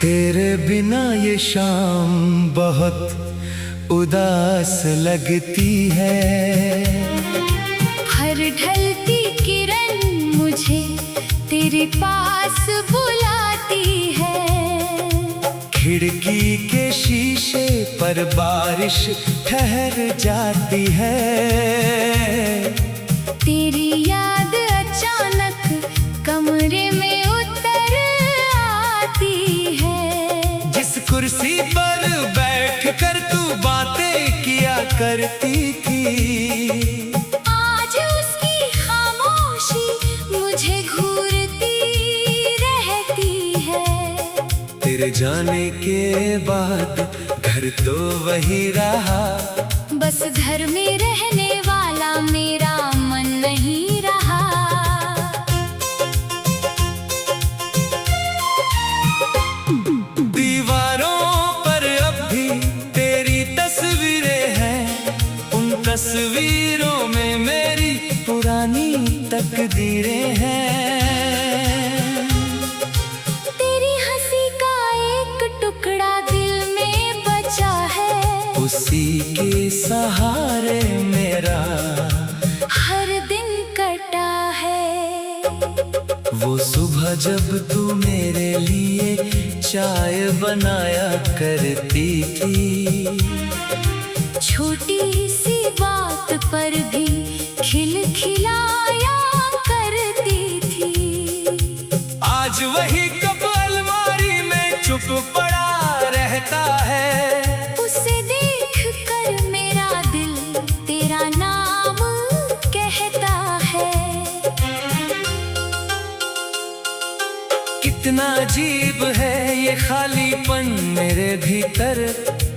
तेरे बिना ये शाम बहुत उदास लगती है। हर ढलती किरण मुझे तेरे पास बुलाती है। खिड़की के शीशे पर बारिश ठहर जाती है। तेरी याद अचानक कमरे में उतर आती है। जिस कुर्सी पर बैठ कर तू बातें किया करती थी, आज उसकी खामोशी मुझे घूरती रहती है। तेरे जाने के बाद घर तो वही रहा, बस घर में रहने वाला मेरा मन नहीं रहा। दीवारों पर अब भी तेरी तस्वीरें हैं, उन तस्वीरों में मेरी पुरानी तकदीरें हैं। तेरी हंसी का एक टुकड़ा दिल में बचा है, उसी के सहारे मेरा हर दिन कटा है। वो सुबह जब तू मेरे लिए चाय बनाया करती थी, छोटी सी बात पर भी खिलखिलाया करती थी। आज वही कप अलमारी में चुप पड़ा रहता है। उसे देख कर मेरा दिल तेरा नाम कहता है। कितना अजीब है ये खालीपन मेरे भीतर,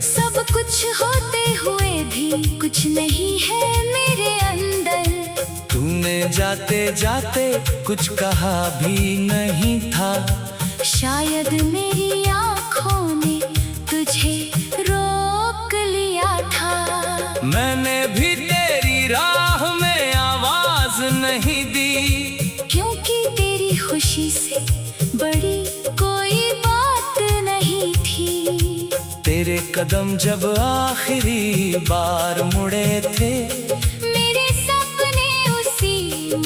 सब कुछ होते हुए भी कुछ नहीं है मेरे अंदर। तूने जाते जाते कुछ कहा भी नहीं था, शायद मेरी आँखों ने तुझे रोक लिया था। मैंने भी तेरी राह में आवाज नहीं दी, क्योंकि तेरी खुशी से बड़ी कोई बात नहीं थी। तेरे कदम जब आखिरी बार मुड़े थे, मेरे सपने उसी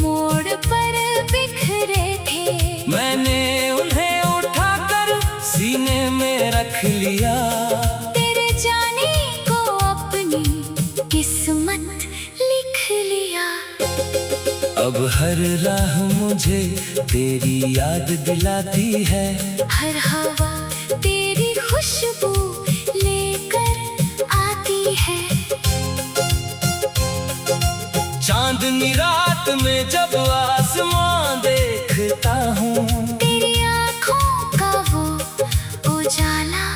मोड़ पर बिखरे थे। मैंने उन्हें उठाकर सीने में रख लिया। तेरे जाने को अपनी किस्मत लिख लिया। अब हर राह मुझे तेरी याद दिलाती है, हर हवा तेरी खुशबू लेकर आती है। चांदनी रात में जब आसमां देखता हूँ, तेरी आँखों का वो उजाला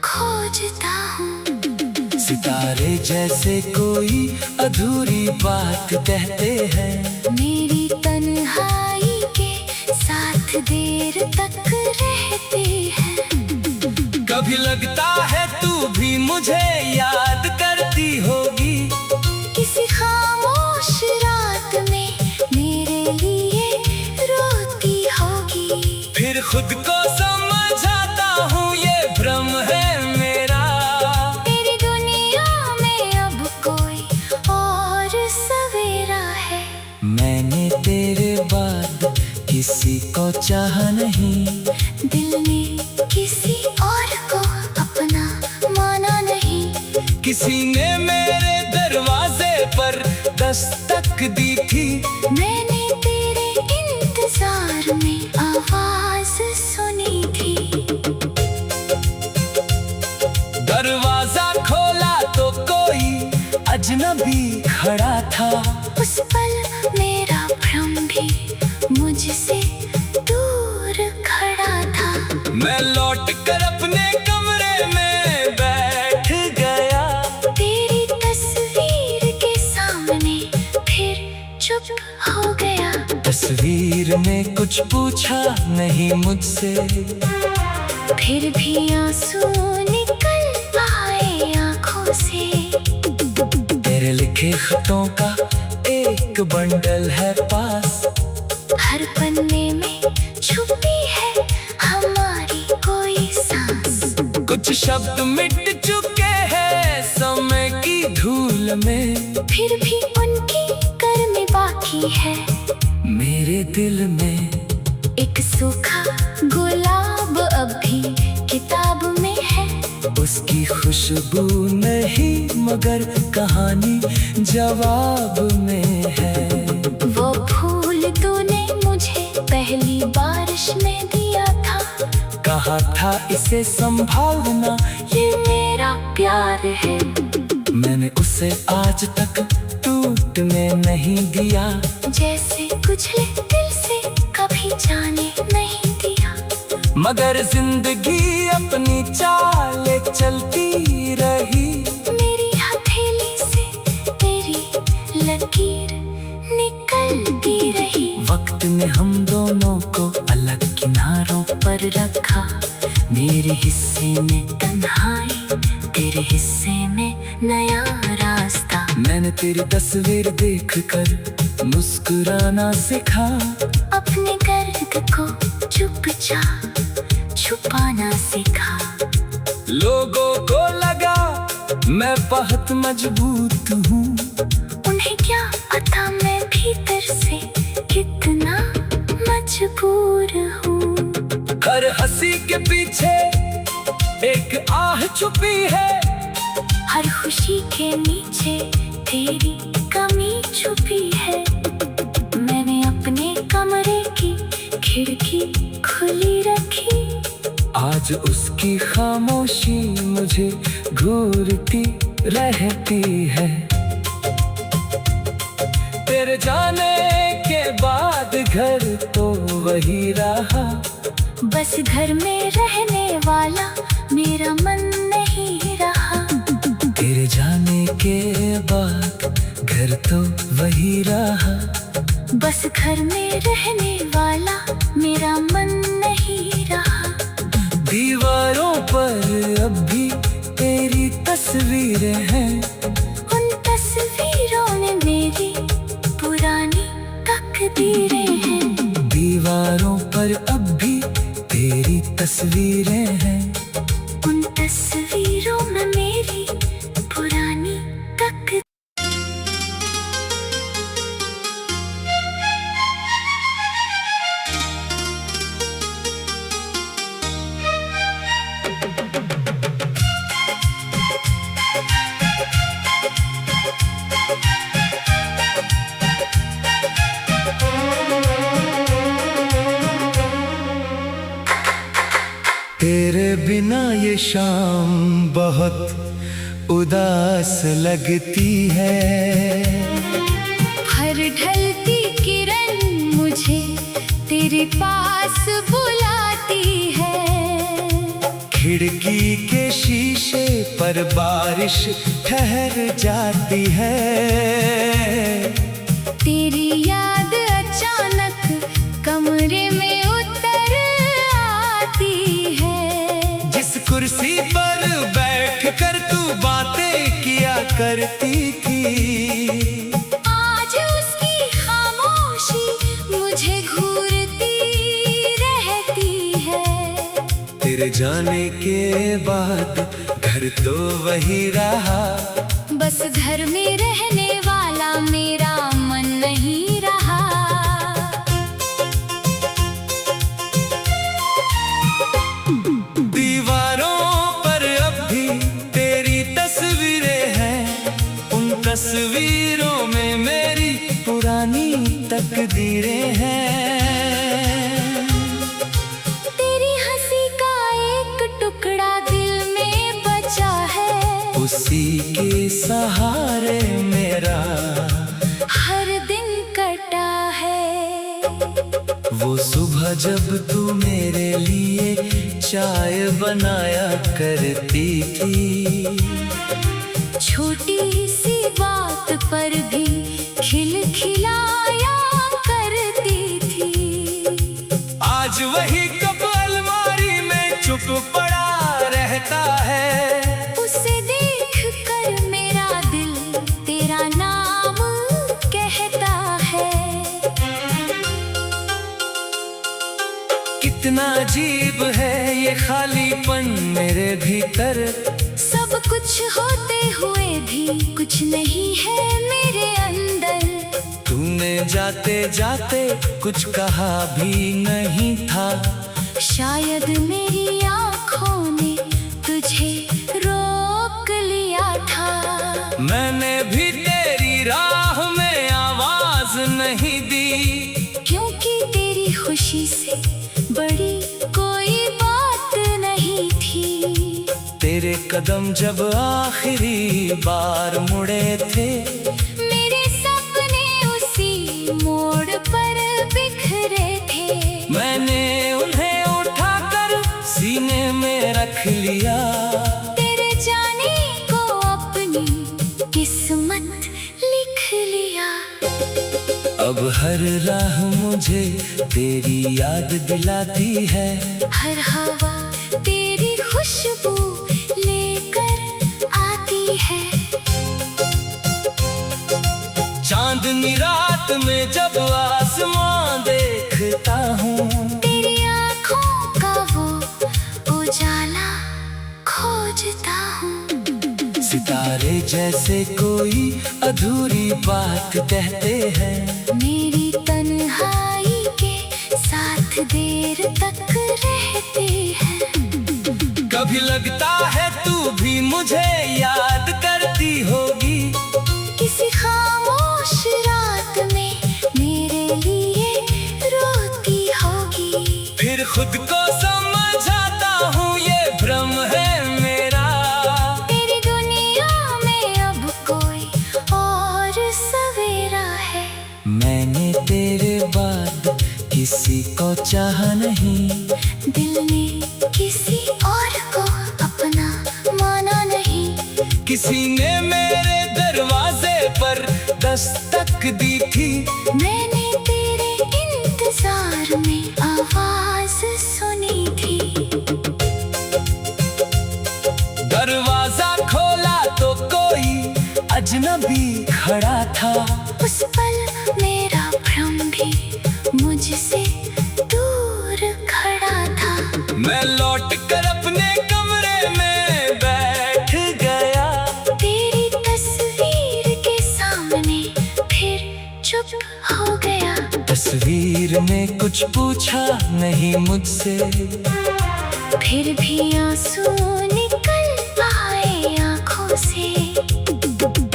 खोजता हूँ। सितारे जैसे कोई अधूरी बात कहते हैं, मेरी तन्हाई के साथ देर तक रहते हैं। कभी लगता है तू भी मुझे याद करती होगी, किसी खामोश रात में मेरे लिए रोती होगी। फिर खुद को समझाता हूँ ये भ्रम है मेरा। तेरी दुनिया में अब कोई और सवेरा है। मैंने तेरे बाद किसी को चाहा नहीं, दिल ने किसी और को अपना माना नहीं। किसी ने मेरे दरवाजे पर दस्तक दी थी, मैंने तेरे इंतजार में आवाज सुनी थी। दरवाजा खोला तो कोई अजनबी खड़ा था, उस पल मेरा भ्रम भी मुझसे दूर खड़ा था। मैं लौट कर अपने कमरे में बैठ गया, तेरी तस्वीर के सामने फिर चुप हो गया। तस्वीर ने कुछ पूछा नहीं मुझसे, फिर भी आंसू निकल आए आँखों से। तेरे तेरे लिखे खतों का एक बंडल है पास। हर पन्ने में छुपी है हमारी कोई सांस। कुछ शब्द मिट चुके हैं समय की धूल में, फिर भी उनकी गर्मी बाकी है मेरे दिल में। एक सूखा गुलाब अब भी किताब में है, उसकी खुशबू नहीं मगर कहानी जवाब में है। वो फूल तूने मुझे पहली बारिश में दिया था, कहा था इसे संभालना ये मेरा प्यार है। मैंने उसे आज तक टूटने नहीं दिया, जैसे कुचले दिल से कभी जाने नहीं दिया। मगर जिंदगी अपनी चाले चलती रही। मेरी हथेली से तेरी लकीर निकलती रही। वक्त ने हम दोनों को अलग किनारों पर रखा, मेरे हिस्से में तन्हाई, तेरे हिस्से में नया रास्ता। मैंने तेरी तस्वीर देखकर मुस्कुराना सीखा, अपने दर्द को चुपचाप छुपाना सीखा। लोगों को लगा मैं बहुत मजबूत हूँ, उन्हें क्या पता मैं भीतर से कितना मजबूर हूँ। हर हंसी के पीछे एक आह छुपी है, हर खुशी के नीचे तेरी कमी छुपी है। मैंने अपने कमरे की खिड़की खुली रखी, आज उसकी खामोशी मुझे घूरती रहती है। तेरे जाने के बाद घर तो वही रहा, बस घर में रहने वाला मेरा मन नहीं रहा। तेरे जाने के बाद घर तो वही रहा, बस घर में रहने वाला मेरा मन नहीं रहा। दीवारों पर अब भी तेरी तस्वीरें हैं, उन तस्वीरों में मेरी पुरानी तकदीरें हैं। दीवारों पर अब भी तेरी तस्वीरें हैं, उन तस्वीरों में मेरी पुरानी तकदीरें। तेरे बिना ये शाम बहुत उदास लगती है। हर ढलती किरण मुझे तेरे पास बुलाती है। खिड़की के शीशे पर बारिश ठहर जाती है। तेरी याद अचानक कमरे में उतर आती है। जिस कुर्सी पर बैठ कर तू बातें किया करती थी, आज उसकी खामोशी मुझे घूरती रहती है। तेरे जाने के बाद घर तो वही रहा, बस घर में रहने वाला मेरा मन नहीं रहा। दीवारों पर अब भी तेरी तस्वीरें हैं, उन तस्वीरों में मेरी पुरानी तकदीरें हैं। तेरी हंसी का एक टुकड़ा दिल में बचा है, उसी के सहारे मेरा हर दिन कटा है। वो सुबह जब तू मेरे लिए चाय बनाया करती थी, छोटी सी बात पर भी खिलखिलाया करती थी। आज वही कप अलमारी में चुप पड़ा रहता है। उसे देख कर मेरा दिल तेरा कितना अजीब है ये खालीपन मेरे भीतर। सब कुछ होते हुए भी कुछ नहीं है मेरे अंदर। तूने जाते जाते कुछ कहा भी नहीं था। शायद मेरी आँखों ने तुझे रोक लिया था। मैंने भी तेरी राह में आवाज नहीं दी, क्योंकि तेरी खुशी से बड़ी कोई बात नहीं थी। तेरे कदम जब आखिरी बार मुड़े थे, मेरे सपने उसी मोड़ पर बिखरे थे। मैंने उन्हें उठाकर सीने में रख लिया। तेरे जाने को अपनी किस्मत लिख लिया। अब हर राह मुझे तेरी याद दिलाती है। हर हवा तेरी खुशबू लेकर आती है। चांदनी रात में जब आसमां देखता हूँ, तेरी आँखों का वो उजाला खोजता हूँ। सितारे जैसे कोई अधूरी बात कहते हैं। मेरी तन्हाई के साथ देर तक रहते हैं। कभी लगता है तू भी मुझे याद करती होगी। किसी खामोश रात में मेरे लिए रोती होगी। फिर खुद को समझाता हूँ ये भ्रम है मेरा। तेरी दुनिया में अब कोई और सवेरा है। मैंने तेरे बाद किसी को चाहा नहीं। दिल ने किसी और को अपना माना नहीं। किसी ने मेरे दरवाजे पर दस्तक दी थी। मैंने तेरे इंतजार में आवाज सुनी थी। दरवाजा खोला तो कोई अजनबी खड़ा था। उस पल मेरा भ्रम भी मुझसे दूर खड़ा था। मैं लौट कर अपने कमरे में बैठ गया। तेरी तस्वीर के सामने फिर चुप हो गया। तस्वीर ने कुछ पूछा नहीं मुझसे, फिर भी आंसू निकल आए आंखों से।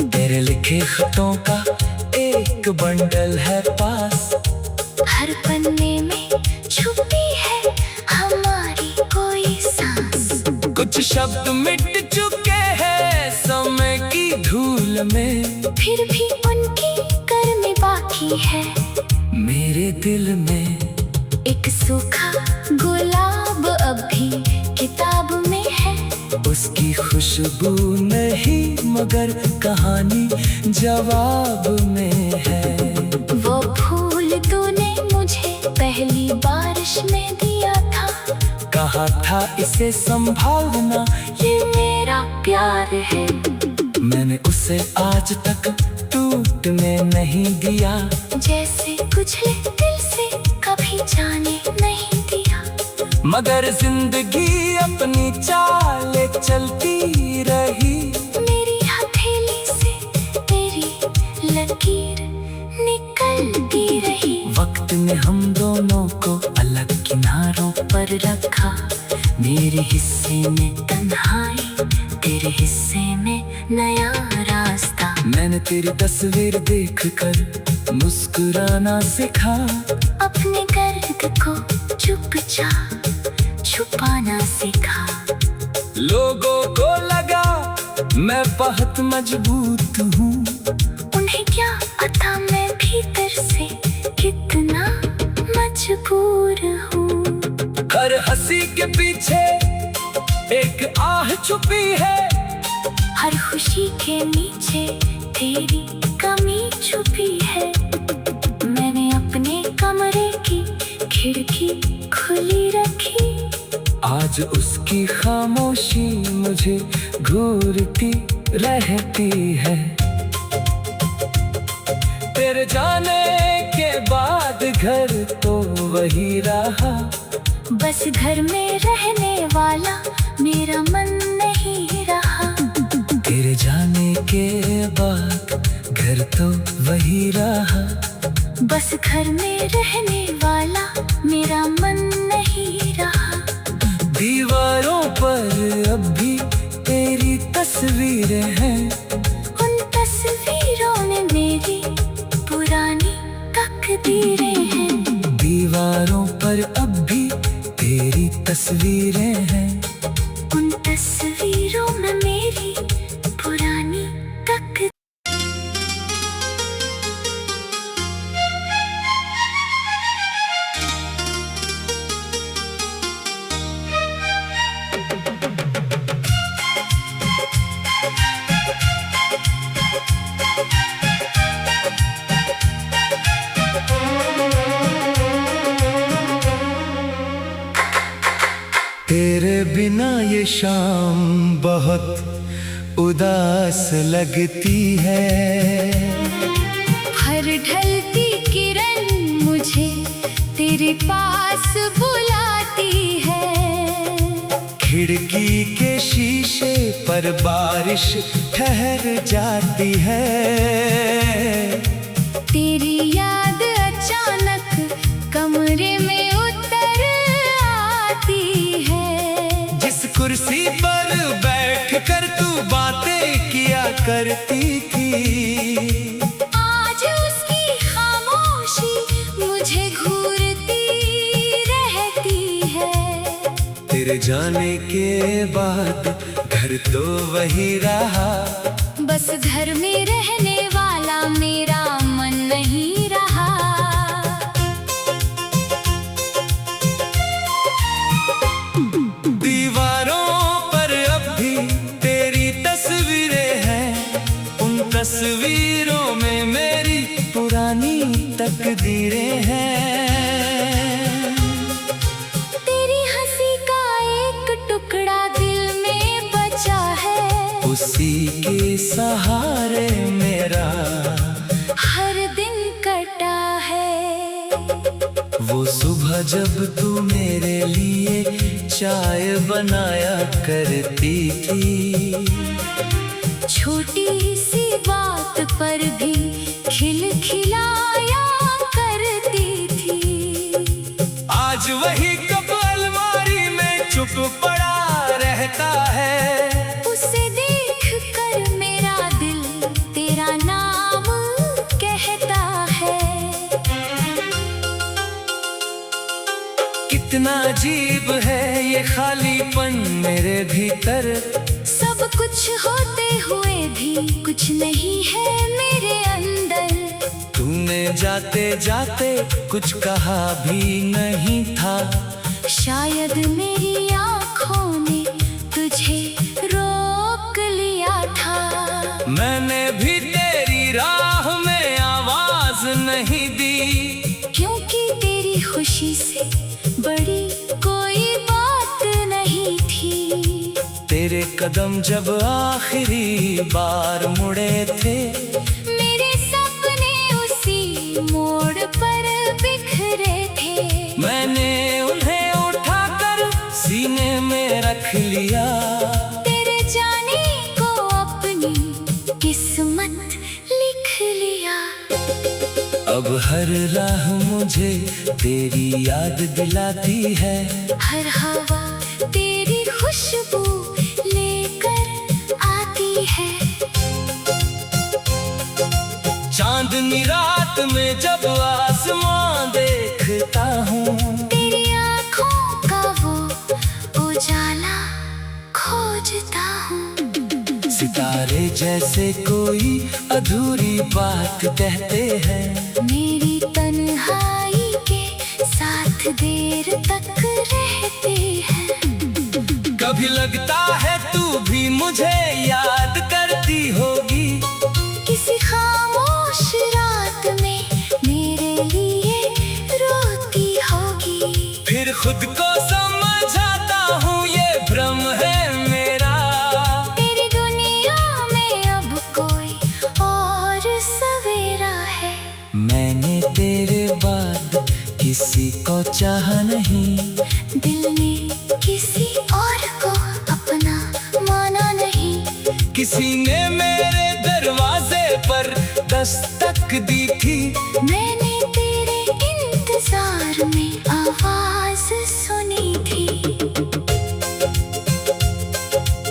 तेरे लिखे खतों का एक बंडल है पास। हर पन्ने में छुपी है हमारी कोई सांस। कुछ शब्द मिट चुके हैं समय की धूल में। फिर भी उनकी गर्मी बाकी है मेरे दिल में। एक सूखा गुलाब अब भी किताब में है। उसकी खुशबू नहीं मगर कहानी जवाब में है। वो फूल तूने मुझे पहली बारिश में दिया था। कहा था इसे संभालना, ये मेरा प्यार है। मैंने उसे आज तक टूटने नहीं दिया। जैसे कुचले दिल से कभी जाने नहीं दिया। मगर जिंदगी अपनी चाल चलती रही। मेरी हथेली से तेरी लकीर निकलती रही। वक्त ने हम दोनों को अलग किनारों पर रखा। मेरे हिस्से में तन्हाई, तेरे हिस्से में नया रास्ता। मैंने तेरी तस्वीर देखकर मुस्कुराना सीखा। अपने दर्द को चुपचाप छुपाना सीखा। लोगों को लगा मैं बहुत मजबूत हूँ। उन्हें क्या पता मैं भीतर से कितना मजबूर हूँ। हर हंसी के पीछे एक आह छुपी है। हर खुशी के नीचे तेरी कमी छुपी है। मैंने अपने कमरे की खिड़की खुली रखी। आज उसकी खामोशी मुझे घूरती रहती है। तेरे जाने के बाद घर तो वही रहा। बस घर में रहने वाला मेरा मन नहीं रहा। तेरे जाने के बाद घर तो वही रहा। बस घर में रहने वाला मेरा मन नहीं रहा। दीवारों पर अब भी तेरी तस्वीरें हैं। उन तस्वीरों में मेरी पुरानी तकदीरें हैं। दीवारों पर अब भी तेरी तस्वीरें हैं। उन तस्वीरों में मेरी पुरानी तकदीरें। तेरे बिना ये शाम बहुत उदास लगती है। हर ढलती किरण मुझे तेरे पास बुलाती है। खिड़की के शीशे पर बारिश ठहर जाती है। तेरी याद अचानक कमरे में उतर आती है। जिस कुर्सी पर बैठ कर तू बातें किया करती थी, आज उसकी खामोशी मुझे घूरती रहती है। तेरे जाने के बाद घर तो वही रहा। बस घर में रहने वाला मेरा मन नहीं रहा। दीवारों पर अब भी तेरी तस्वीरें हैं। उन तस्वीरों में मेरी पुरानी तकदीरें हैं। तेरी हंसी का एक टुकड़ा दिल में बचा है। उसी के सहारे मेरा हर दिन कटा है। वो सुबह जब तू मेरे लिए चाय बनाया करती थी। छोटी सी बात पर भी खिलखिलाया करती थी। आज वही कप अलमारी में चुप पड़ा रहता है। उसे देख कर मेरा दिल तेरा नाम कहता है। कितना अजीब है ये खालीपन मेरे भीतर। सब कुछ होते हुए भी कुछ नहीं है मेरे अंदर। तूने जाते जाते कुछ कहा भी नहीं था। शायद मेरी आँखों ने तुझे रोक लिया था। मैंने भी तेरी राह में आवाज नहीं दी, क्योंकि तेरी खुशी से बड़ी कोई बात नहीं थी। तेरे कदम जब आखिरी बार मुड़े थे, मेरे सपने उसी मोड़ पर बिखरे थे। मैंने उन्हें उठाकर सीने में रख लिया। तेरे जाने को अपनी किस्मत लिख लिया। अब हर राह मुझे तेरी याद दिलाती है। हर हवा तेरी खुशबू लेकर आती है। चांदनी रात में जब आसमां देखता हूँ, तेरी आँखों का वो उजाला खोजता हूँ। सितारे जैसे कोई अधूरी बात कहते हैं। मेरी तन्हाई के साथ देर तक रहते हैं। कभी लगता है तू भी मुझे याद करती होगी। किसी खामोश रात में मेरे लिए रोती होगी। फिर खुद को समझाता हूँ ये भ्रम है मेरा। तेरी दुनिया में अब कोई और सवेरा है। मैंने तेरे बाद किसी को चाहा नहीं। दिल ने किसी और को अपना माना नहीं। किसी ने मेरे दरवाजे पर दस्तक दी थी। मैंने तेरे इंतजार में आवाज सुनी थी।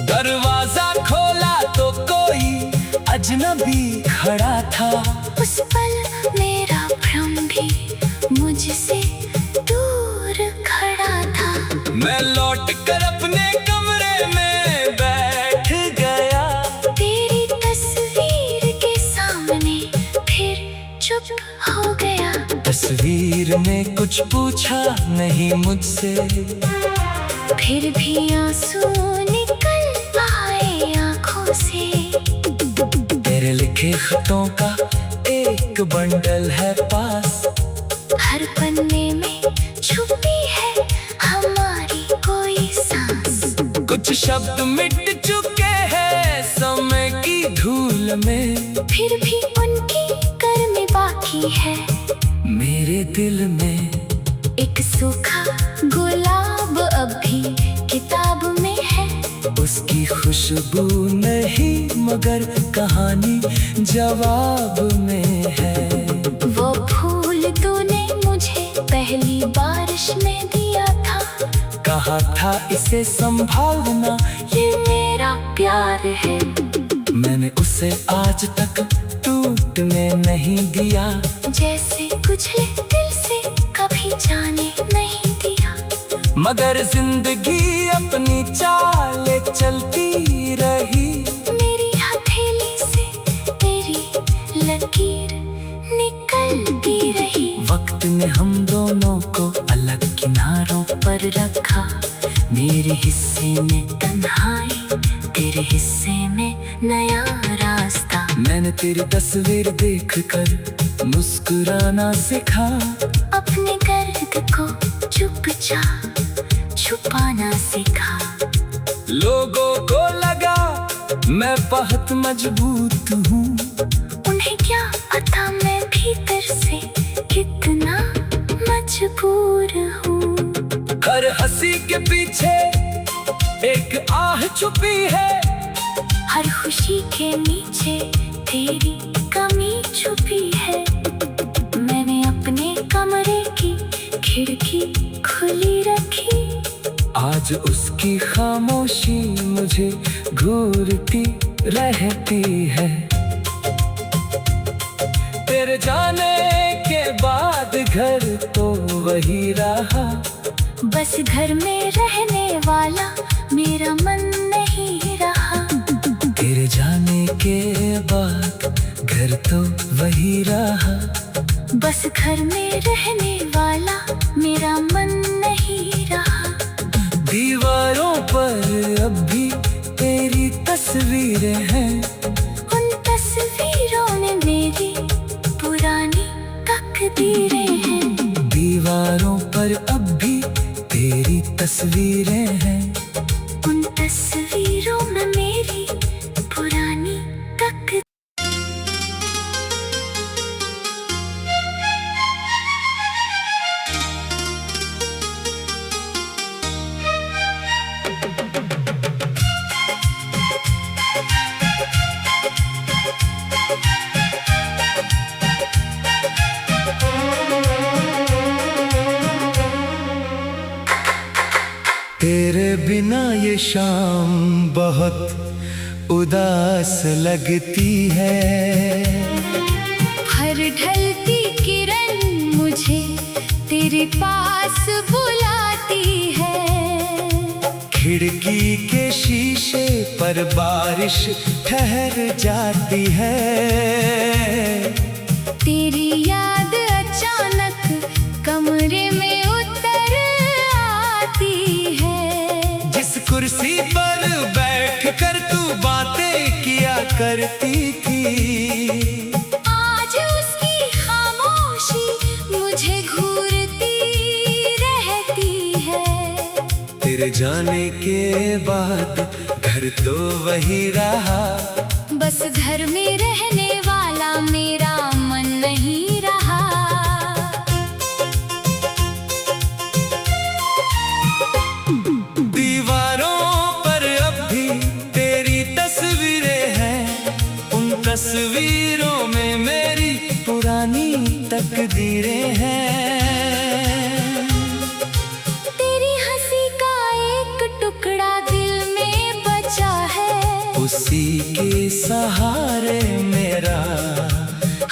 दरवाजा खोला तो कोई अजनबी खड़ा था। उस पल मेरा भ्रम भी मुझसे दूर खड़ा था। मैं लौट कर अपने कमरे में बैठ गया। तेरी तस्वीर के सामने फिर चुप हो गया। तस्वीर ने कुछ पूछा नहीं मुझसे। फिर भी आंसू निकल आए आंखों से। तेरे लिखे खतों का एक बंडल है पास। हर पन्ने में छुपी है हमारी कोई सांस। कुछ शब्द मिट चुके हैं समय की धूल में। फिर भी उनकी कर्म बाकी है मेरे दिल में। एक सूखा गुलाब अब भी किताब में है। उसकी खुशबू नहीं मगर कहानी जवाब में है। वो फूल तूने मुझे पहली बारिश में दिया था। कहा था इसे संभालना ये मेरा प्यार है। मैंने उसे आज तक टूटने नहीं दिया। जैसे कुचले दिल से कभी जाने नहीं दिया। मगर जिंदगी अपनी चाले चलती रही। मेरी हथेली से तेरी लकीर निकलती रही। वक्त ने हम दोनों को अलग किनारों पर रखा। मेरे हिस्से में तन्हाई, तेरे हिस्से में नया रास्ता। मैंने तेरी तस्वीर देखकर मुस्कुराना सीखा। अपने दर्द को चुपचाप छुपाना सीखा। लोगों को लगा मैं बहुत मजबूत हूँ। उन्हें क्या पता मैं भीतर से कितना मजबूर हूँ। हर हंसी के पीछे एक आह छुपी है। हर खुशी के नीचे तेरी कमी छुपी है। मैंने अपने कमरे की खिड़की खुली रखी। आज उसकी खामोशी मुझे घूरती रहती है। तेरे जाने के बाद घर तो वही रहा। बस घर में रहने वाला मेरा मन नहीं रहा। तेरे जाने के बाद घर तो वही रहा। बस घर में रहने वाला मेरा मन नहीं रहा। दीवारों पर अब भी तेरी तस्वीरें हैं। उन तस्वीरों में मेरी पुरानी तकदीरें हैं। दीवारों पर अब भी तेरी तस्वीरें हैं। उन तस्वीरों में मेरी पुरानी तकदीरें। तेरे बिना ये शाम बहुत उदास लगती है। हर ढलती किरण मुझे तेरे पास बुलाती है। खिड़की के शीशे पर बारिश ठहर जाती है। तेरी याद अचानक कमरे में उतर आती है। जिस कुर्सी पर बैठ कर तू बातें किया करती थी। आज उसकी खामोशी मुझे घूरती रहती है। तेरे जाने के बाद घर तो वही रहा। बस घर में रहने वाला मेरा मन नहीं रहा। तकदीरें हैं। तेरी हंसी का एक टुकड़ा दिल में बचा है, उसी के सहारे मेरा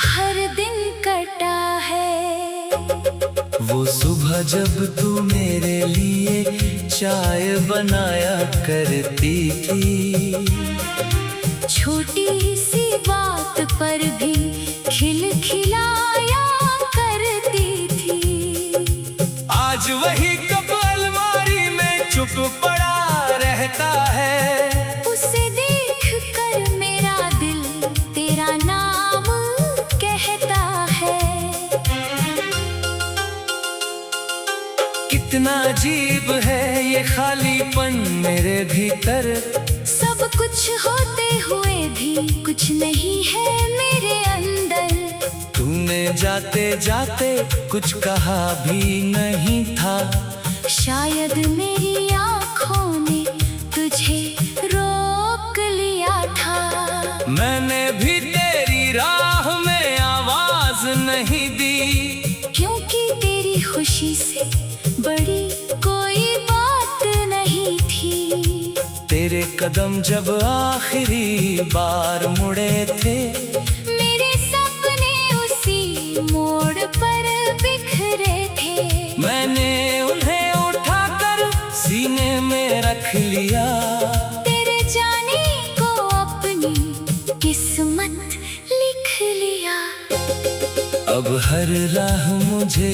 हर दिन कटा है। वो सुबह जब तू मेरे लिए चाय बनाया करती थी, छोटी सी बात पर भी खिलखिलाया करती थी। आज वही कप अलमारी में चुप पड़ा रहता है। उसे देख कर मेरा दिल तेरा नाम कहता है। कितना अजीब है ये खालीपन मेरे भीतर, सब कुछ होते हुए भी कुछ नहीं है मेरे अंदर। तूने जाते जाते कुछ कहा भी नहीं था, शायद मेरी आँखों ने तुझे रोक लिया था। मैंने भी तेरी राह में आवाज नहीं दी, क्योंकि तेरी खुशी से बड़ी कोई बात नहीं थी। तेरे कदम जब आखिरी बार मुड़े थे, मेरे सपने उसी मोड़ पर बिखरे थे। मैंने उन्हें उठाकर सीने में रख लिया। तेरे जाने को अपनी किस्मत लिख लिया। अब हर राह मुझे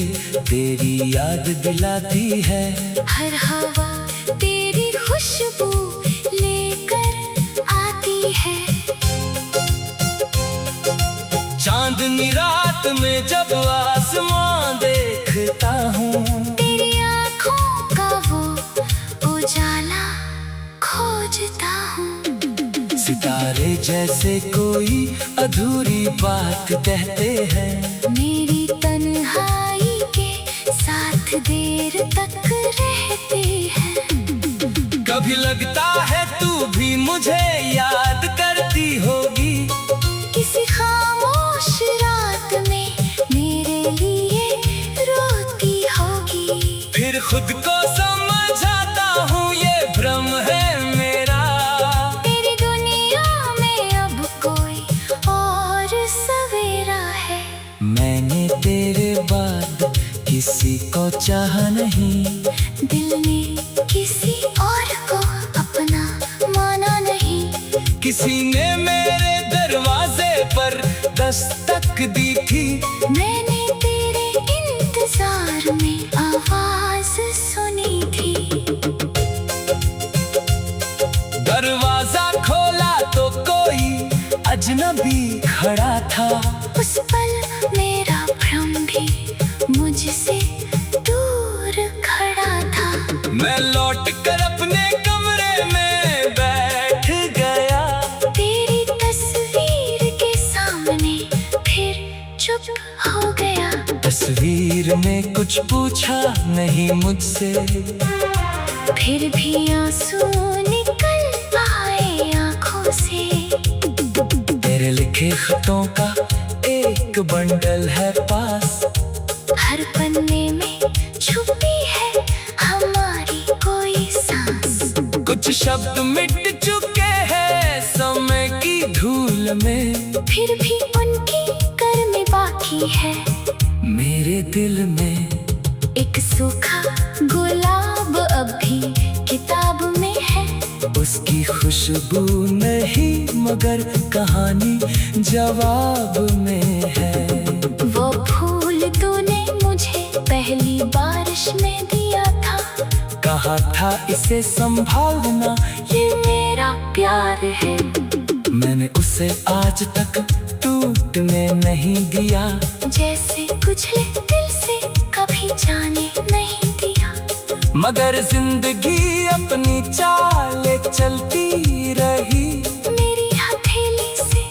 तेरी याद दिलाती है, हर हवा तेरी खुशबू लेकर आती है। चांदनी रात में जब आसमां देखता हूँ, तेरी आँखों का वो उजाला खोजता हूँ। सितारे जैसे कोई अधूरी बात कहते हैं, मेरी तन्हाई के साथ देर तक रहते हैं। कभी लगता है तू भी मुझे याद करती होगी, किसी खामोश रात में मेरे लिए रोती होगी। फिर खुद को समझाता हूँ ये भ्रम है मेरा। तेरी दुनिया में अब कोई और सवेरा है। मैंने तेरे बाद किसी को चाहा नहीं, दिल ने किसी और को अपना माना नहीं। किसी ने मेरे दरवाजे पर दस्तक दी थी, मैंने तेरे इंतजार में आवाज सुनी थी। दरवाजा खोला तो कोई अजनबी खड़ा था, उस पल मेरा भ्रम भी मुझसे दूर खड़ा था। मैं लौट कर अपने कमरे में बैठ गया, तेरी तस्वीर के सामने फिर चुप हो गया। तस्वीर ने कुछ पूछा नहीं मुझसे, फिर भी आंसू निकल आए आंखों से। तेरे लिखे खतों का एक बंडल है पास, हर पन्ने में छुपी है हमारी कोई सांस। कुछ शब्द मिट चुके हैं समय की धूल में, फिर भी उनकी गर्मी बाकी है मेरे दिल में। एक सूखा गुलाब अब भी किताब में है, उसकी खुशबू नहीं मगर कहानी जवाब में है। वो फूल तूने मुझे पहली बारिश में दिया था, कहा था इसे संभालना ये मेरा प्यार है। मैंने उसे आज तक टूटने नहीं दिया, जैसे कुचले दिल से कभी जाने नहीं दिया। मगर जिंदगी अपनी चाल चलती रही, मेरी हथेली से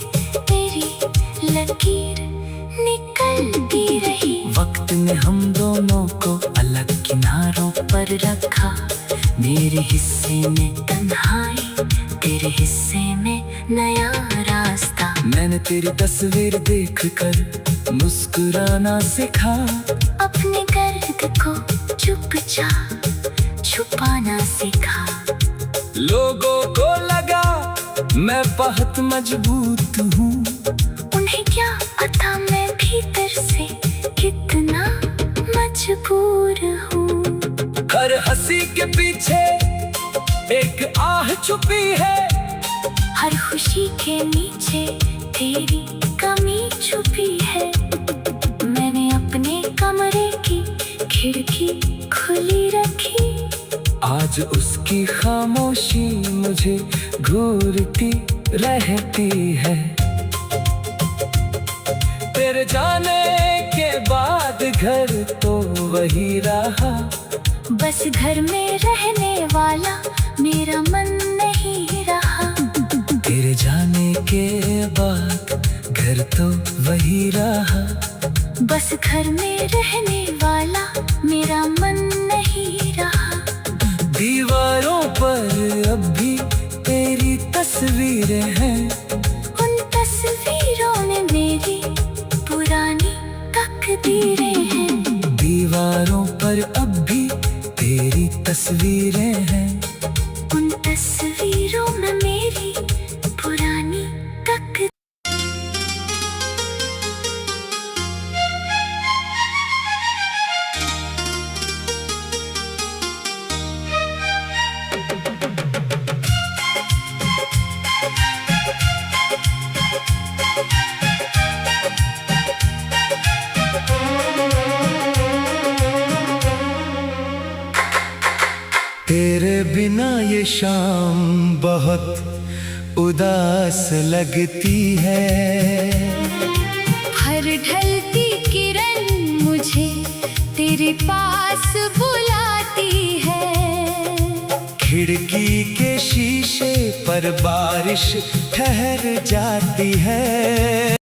तेरी लकीर निकलती रही। वक्त ने हम दोनों को अलग किनारों पर रखा, मेरे हिस्से में तन्हाई, तेरे हिस्से में नया रास्ता। मैंने तेरी तस्वीर देख कर मुस्कुराना सिखा, अपने दर्द को चुपचाप छुपाना सिखा। लोगों को लगा मैं बहुत मजबूत हूँ, उन्हें क्या पता मैं भीतर से कितना मजबूर हूँ। हर हंसी के पीछे एक आह छुपी है, हर खुशी के नीचे तेरी कमी छुपी है। मैंने अपने कमरे की खिड़की खुली रखी, आज उसकी खामोशी मुझे घूरती रहती है। तेरे जाने के बाद घर तो वही रहा, बस घर में रहने वाला मेरा मन नहीं रहा। तेरे जाने के बाद घर तो वही रहा, बस घर में रहने वाला मेरा मन नहीं रहा। दीवारों पर अब भी तेरी तस्वीरें हैं, उन तस्वीरों में मेरी पुरानी तकदीरें हैं। दीवारों पर अब भी तेरी तस्वीरें हैं, उन तस्वीरों में मेरी पुरानी तकदीरें। तेरे बिना ये शाम बहुत उदास लगती है। हर ढलती किरण मुझे तेरे पास बुलाती है। खिड़की के शीशे पर बारिश ठहर जाती है।